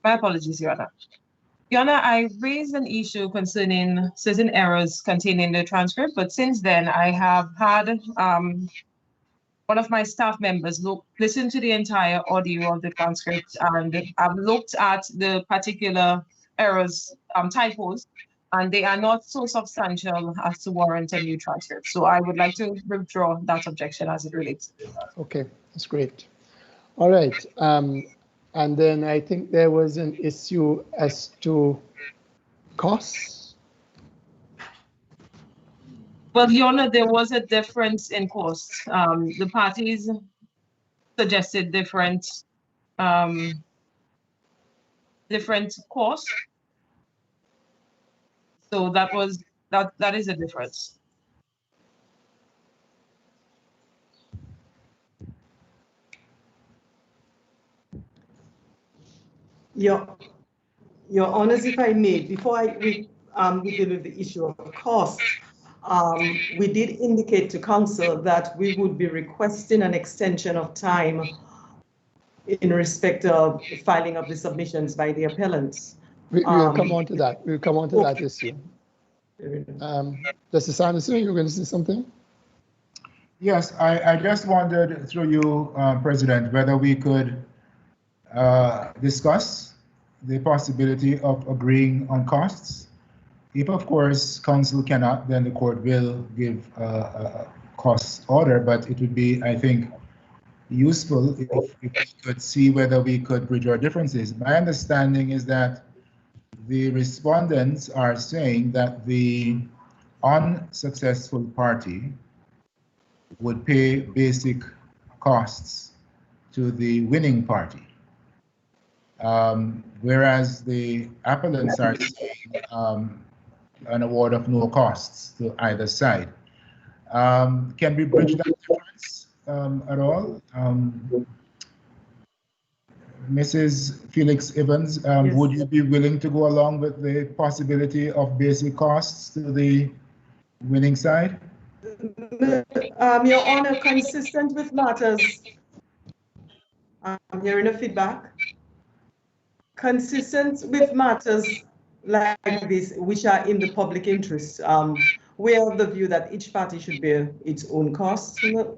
My apologies, Your Honor. Your Honor, I raised an issue concerning certain errors contained in the transcript, but since then I have had one of my staff members listen to the entire audio of the transcript, and I've looked at the particular errors, typos, and they are not so substantial as to warrant a new transcript. So I would like to withdraw that objection as it relates to that. Okay, that's great. All right. And then I think there was an issue as to costs. Well, Your Honor, there was a difference in costs. The parties suggested different costs. So that is a difference. Your Honors, if I may, before we deal with the issue of cost, we did indicate to Council that we would be requesting an extension of time in respect of filing of the submissions by the appellants. We'll come on to that. We'll come on to that issue. Justice Anderson, you were going to say something? Yes, I just wondered through you, President, whether we could discuss the possibility of agreeing on costs. If, of course, Council cannot, then the court will give a cost order, but it would be, I think, useful if we could see whether we could bridge our differences. My understanding is that the respondents are saying that the unsuccessful party would pay basic costs to the winning party, whereas the appellants are saying an award of no costs to either side. Can we bridge that difference at all? Mrs. Felix Evans, yes. Would you be willing to go along with the possibility of basic costs to the winning side? Your Honor, consistent with matters, I'm hearing a feedback. Consistent with matters like this, which are in the public interest, we are of the view that each party should bear its own costs, Your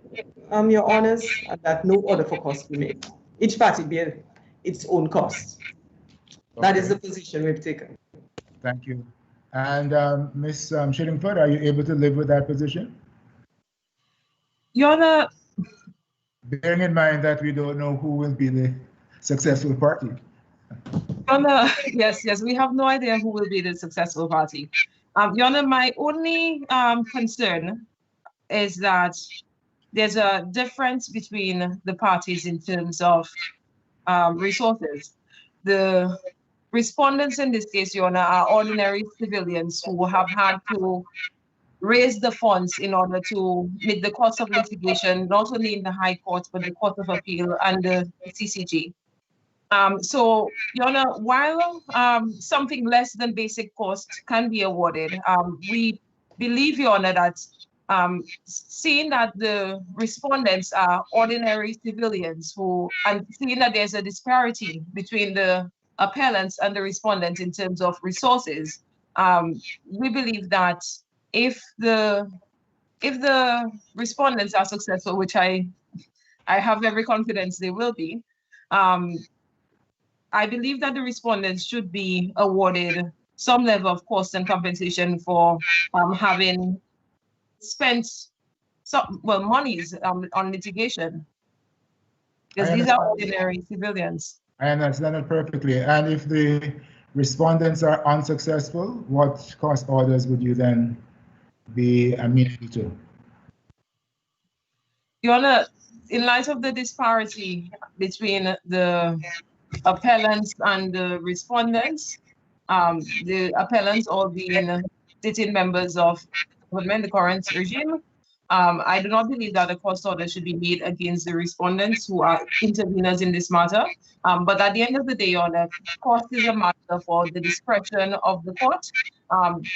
Honors, and that no order for costs be made. Each party bear its own costs. Okay. That is the position we've taken. Thank you. And Ms. Shillingford, are you able to live with that position? Your Honor, bearing in mind that we don't know who will be the successful party. Your Honor, yes, we have no idea who will be the successful party. Your Honor, my only concern is that there's a difference between the parties in terms of resources. The respondents in this case, Your Honor, are ordinary civilians who have had to raise the funds in order to meet the cost of litigation, not only in the High Court, but the Court of Appeal and the CCG. So, Your Honor, while something less than basic cost can be awarded, we believe, Your Honor, that seeing that the respondents are ordinary civilians and seeing that there's a disparity between the appellants and the respondents in terms of resources, we believe that if the respondents are successful, which I have every confidence they will be, I believe that the respondents should be awarded some level of cost and compensation for having spent monies on litigation, because these are ordinary civilians. I understand it perfectly. And if the respondents are unsuccessful, what cost orders would you then be amenable to? Your Honor, in light of the disparity between the appellants and the respondents, the appellants all being sitting members of the current regime, I do not believe that a cost order should be made against the respondents who are interveners in this matter. But at the end of the day, Your Honor, cost is a matter for the discretion of the court.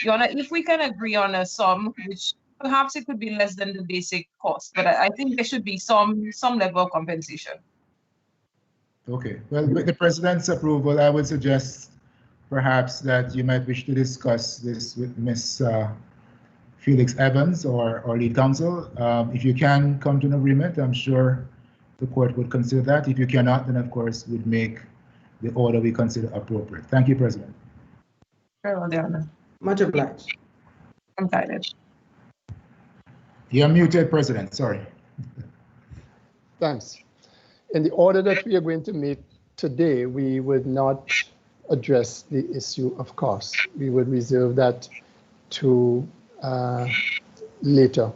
Your Honor, if we can agree on a sum, which perhaps it could be less than the basic cost, but I think there should be some level of compensation. Okay. Well, with the President's approval, I would suggest perhaps that you might wish to discuss this with Ms. Felix Evans or lead counsel. If you can come to an agreement, I'm sure the court would consider that. If you cannot, then of course we'd make the order we consider appropriate. Thank you, President. Very well, Your Honor. Much obliged. I'm guided. You're muted, President. Sorry. Thanks. In the order that we are going to make today, we would not address the issue of cost. We would reserve that to later.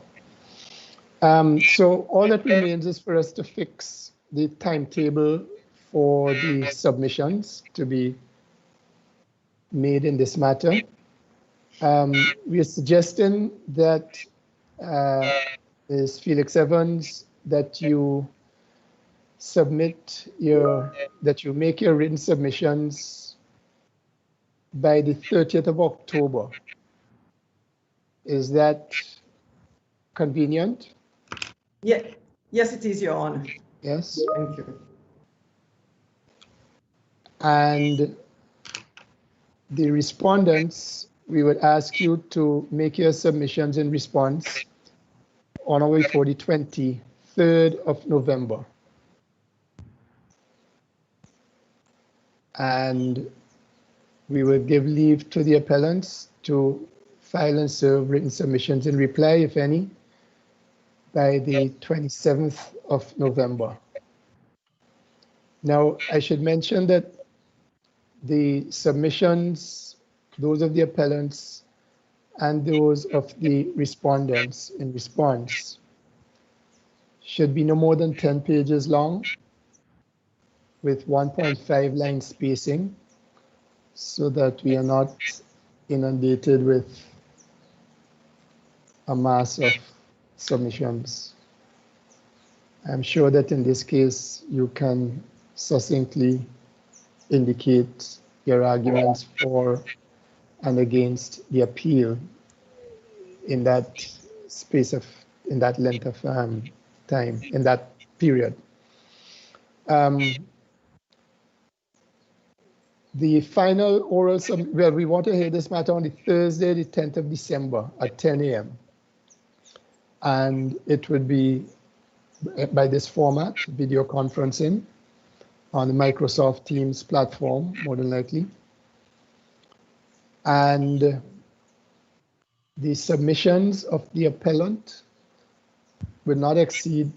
So all that remains is for us to fix the timetable for the submissions to be made in this matter. We are suggesting that Ms. Felix Evans, that you make your written submissions by the 30th of October. Is that convenient? Yeah. Yes, it is, Your Honor. Yes. Thank you. And the respondents, we would ask you to make your submissions in response on or before the 23rd of November. And we will give leave to the appellants to file and serve written submissions in reply, if any, by the 27th of November. Now, I should mention that the submissions, those of the appellants and those of the respondents in response, should be no more than 10 pages long with 1.5 line spacing, so that we are not inundated with a mass of submissions. I'm sure that in this case, you can succinctly indicate your arguments for and against the appeal in that space of, in that length of time, in that period. The final oral, well, we want to hear this matter on the Thursday, the 10th of December at 10 a.m. And it would be by this format, video conferencing on the Microsoft Teams platform, more than likely. And the submissions of the appellant would not exceed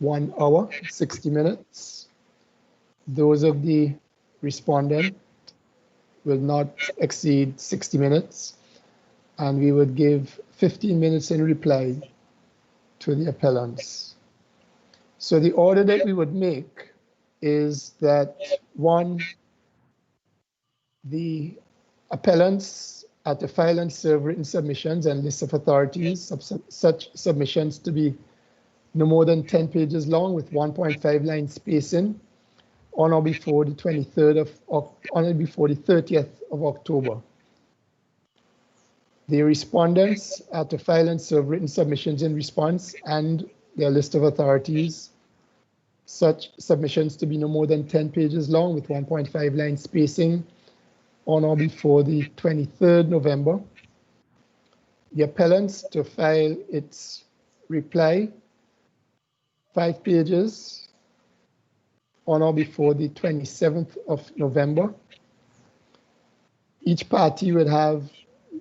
1 hour, 60 minutes. Those of the respondent will not exceed 60 minutes. And we would give 15 minutes in reply to the appellants. So the order that we would make is that, one, the appellants are to file and serve written submissions and lists of authorities, such submissions to be no more than 10 pages long with 1.5 line spacing on or before the 23rd of, on or before the 30th of October. The respondents are to file and serve written submissions in response and their list of authorities, such submissions to be no more than 10 pages long with 1.5 line spacing on or before the 23rd November. The appellants to file its reply, 5 pages, on or before the 27th of November. Each party would have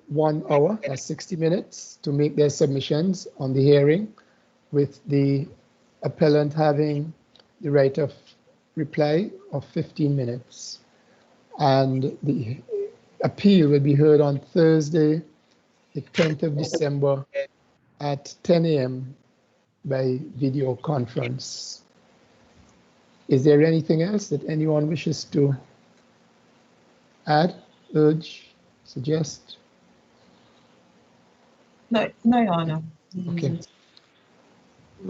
1 hour, that's 60 minutes, to make their submissions on the hearing, with the appellant having the right of reply of 15 minutes. And the appeal will be heard on Thursday, the 10th of December at 10 a.m. by video conference. Is there anything else that anyone wishes to add, urge, suggest? No, Your Honor. Okay.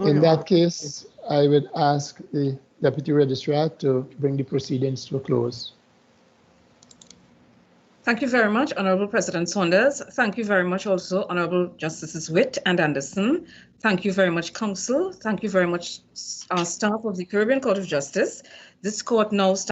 In that case, I would ask the Deputy Registrar to bring the proceedings to a close. Thank you very much, Honourable President Saunders. Thank you very much also, Honourable Justices Witt and Anderson. Thank you very much, Council. Thank you very much, staff of the Caribbean Court of Justice. This court now stands